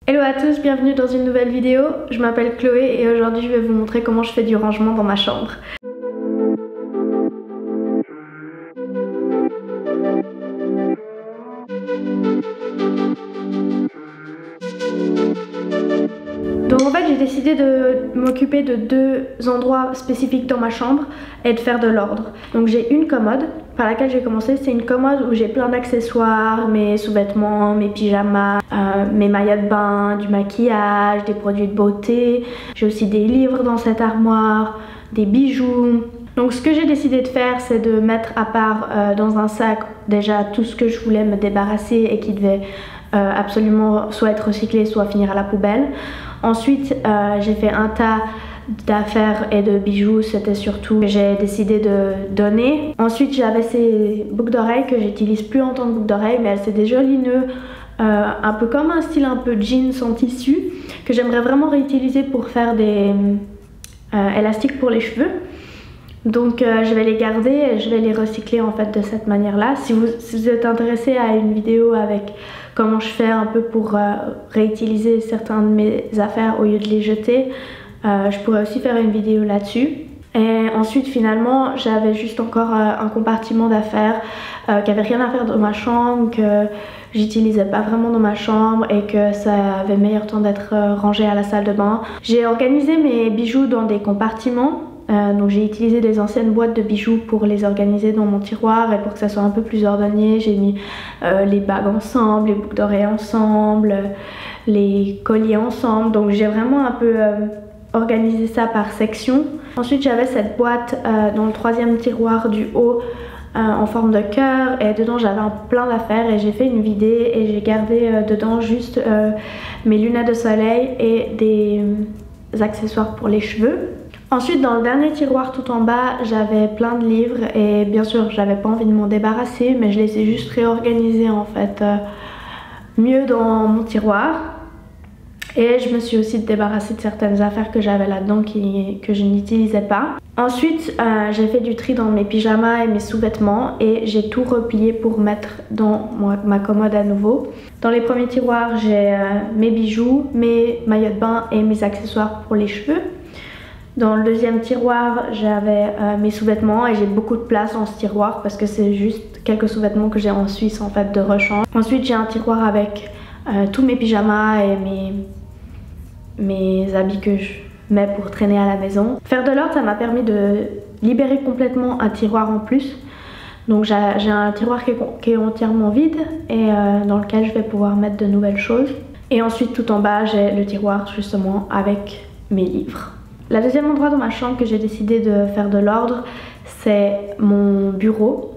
Hello à tous, bienvenue dans une nouvelle vidéo. Je m'appelle Chloé et aujourd'hui je vais vous montrer comment je fais du rangement dans ma chambre. Donc en fait j'ai décidé de m'occuper de deux endroits spécifiques dans ma chambre et de faire de l'ordre. Donc j'ai une commode par laquelle j'ai commencé, c'est une commode où j'ai plein d'accessoires, mes sous-vêtements, mes pyjamas, mes maillots de bain, du maquillage, des produits de beauté. J'ai aussi des livres dans cette armoire, des bijoux. Donc ce que j'ai décidé de faire, c'est de mettre à part dans un sac déjà tout ce que je voulais me débarrasser et qui devait absolument soit être recyclé, soit finir à la poubelle. Ensuite, j'ai fait un tas d'affaires et de bijoux, c'était surtout que j'ai décidé de donner. Ensuite, j'avais ces boucles d'oreilles que j'utilise plus en tant que boucles d'oreilles, mais c'est des jolis nœuds, un peu comme un style un peu jean sans tissu, que j'aimerais vraiment réutiliser pour faire des élastiques pour les cheveux. Donc je vais les garder et je vais les recycler en fait de cette manière là. Si vous êtes intéressé à une vidéo avec comment je fais un peu pour réutiliser certains de mes affaires au lieu de les jeter, je pourrais aussi faire une vidéo là-dessus. Et ensuite finalement j'avais juste encore un compartiment d'affaires qui avait rien à faire dans ma chambre, que j'utilisais pas vraiment dans ma chambre et que ça avait meilleur temps d'être rangé à la salle de bain. J'ai organisé mes bijoux dans des compartiments. Donc j'ai utilisé des anciennes boîtes de bijoux pour les organiser dans mon tiroir et pour que ça soit un peu plus ordonné. J'ai mis les bagues ensemble, les boucles d'oreilles ensemble, les colliers ensemble. Donc j'ai vraiment un peu organisé ça par section. Ensuite j'avais cette boîte dans le troisième tiroir du haut en forme de cœur et dedans j'avais plein d'affaires et j'ai fait une vidéo et j'ai gardé dedans juste mes lunettes de soleil et des accessoires pour les cheveux. Ensuite dans le dernier tiroir tout en bas j'avais plein de livres et bien sûr j'avais pas envie de m'en débarrasser mais je les ai juste réorganisés en fait mieux dans mon tiroir. Et je me suis aussi débarrassée de certaines affaires que j'avais là-dedans que je n'utilisais pas. Ensuite j'ai fait du tri dans mes pyjamas et mes sous-vêtements et j'ai tout replié pour mettre dans ma commode à nouveau. Dans les premiers tiroirs j'ai mes bijoux, mes maillots de bain et mes accessoires pour les cheveux. Dans le deuxième tiroir, j'avais mes sous-vêtements et j'ai beaucoup de place dans ce tiroir parce que c'est juste quelques sous-vêtements que j'ai en Suisse en fait de rechange. Ensuite, j'ai un tiroir avec tous mes pyjamas et mes habits que je mets pour traîner à la maison. Faire de l'ordre, ça m'a permis de libérer complètement un tiroir en plus. Donc j'ai un tiroir qui est entièrement vide et dans lequel je vais pouvoir mettre de nouvelles choses. Et ensuite, tout en bas, j'ai le tiroir justement avec mes livres. Le deuxième endroit dans ma chambre que j'ai décidé de faire de l'ordre, c'est mon bureau.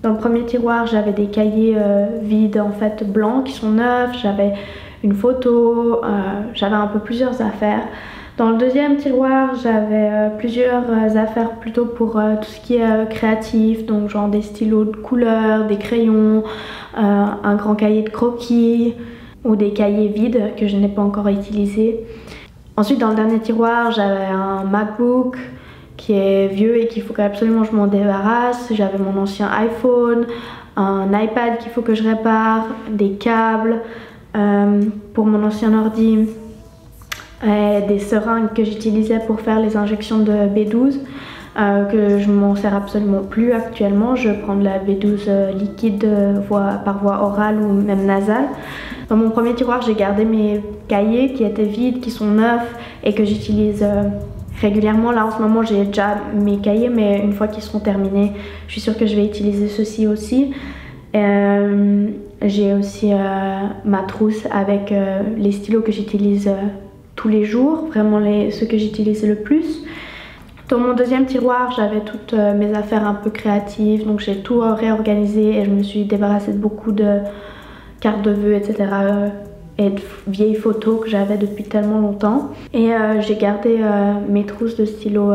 Dans le premier tiroir, j'avais des cahiers vides en fait blancs qui sont neufs, j'avais une photo, j'avais un peu plusieurs affaires. Dans le deuxième tiroir, j'avais plusieurs affaires plutôt pour tout ce qui est créatif, donc genre des stylos de couleur, des crayons, un grand cahier de croquis ou des cahiers vides que je n'ai pas encore utilisés. Ensuite dans le dernier tiroir j'avais un MacBook qui est vieux et qu'il faut absolument que je m'en débarrasse. J'avais mon ancien iPhone, un iPad qu'il faut que je répare, des câbles pour mon ancien ordi, et des seringues que j'utilisais pour faire les injections de B12 que je m'en sers absolument plus actuellement. Je prends de la B12 liquide par voie orale ou même nasale. Dans mon premier tiroir, j'ai gardé mes cahiers qui étaient vides, qui sont neufs et que j'utilise régulièrement. Là en ce moment j'ai déjà mes cahiers mais une fois qu'ils seront terminés, je suis sûre que je vais utiliser ceux-ci aussi. J'ai aussi ma trousse avec les stylos que j'utilise tous les jours, vraiment ceux que j'utilise le plus. Dans mon deuxième tiroir, j'avais toutes mes affaires un peu créatives, donc j'ai tout réorganisé et je me suis débarrassée de beaucoup de cartes de vœux, etc. Et de vieilles photos que j'avais depuis tellement longtemps. Et j'ai gardé mes trousses de stylos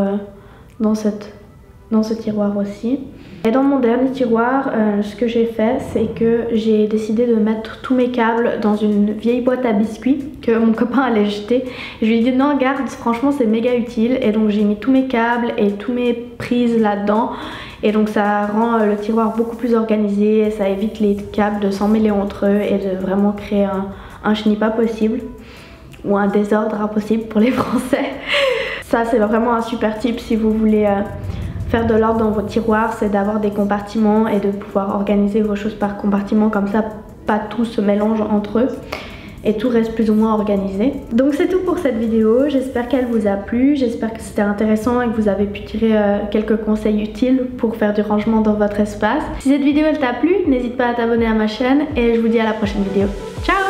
dans ce tiroir aussi. Et dans mon dernier tiroir, ce que j'ai fait, c'est que j'ai décidé de mettre tous mes câbles dans une vieille boîte à biscuits que mon copain allait jeter. Je lui ai dit non, garde, franchement c'est méga utile. Et donc j'ai mis tous mes câbles et tous mes prises là-dedans. Et donc ça rend le tiroir beaucoup plus organisé et ça évite les câbles de s'emmêler entre eux et de vraiment créer un chenille pas possible ou un désordre impossible pour les Français. Ça c'est vraiment un super tip si vous voulez faire de l'ordre dans vos tiroirs, c'est d'avoir des compartiments et de pouvoir organiser vos choses par compartiment, comme ça pas tout se mélange entre eux et tout reste plus ou moins organisé. Donc c'est tout pour cette vidéo, j'espère qu'elle vous a plu, j'espère que c'était intéressant et que vous avez pu tirer quelques conseils utiles pour faire du rangement dans votre espace. Si cette vidéo elle t'a plu, n'hésite pas à t'abonner à ma chaîne et je vous dis à la prochaine vidéo. Ciao!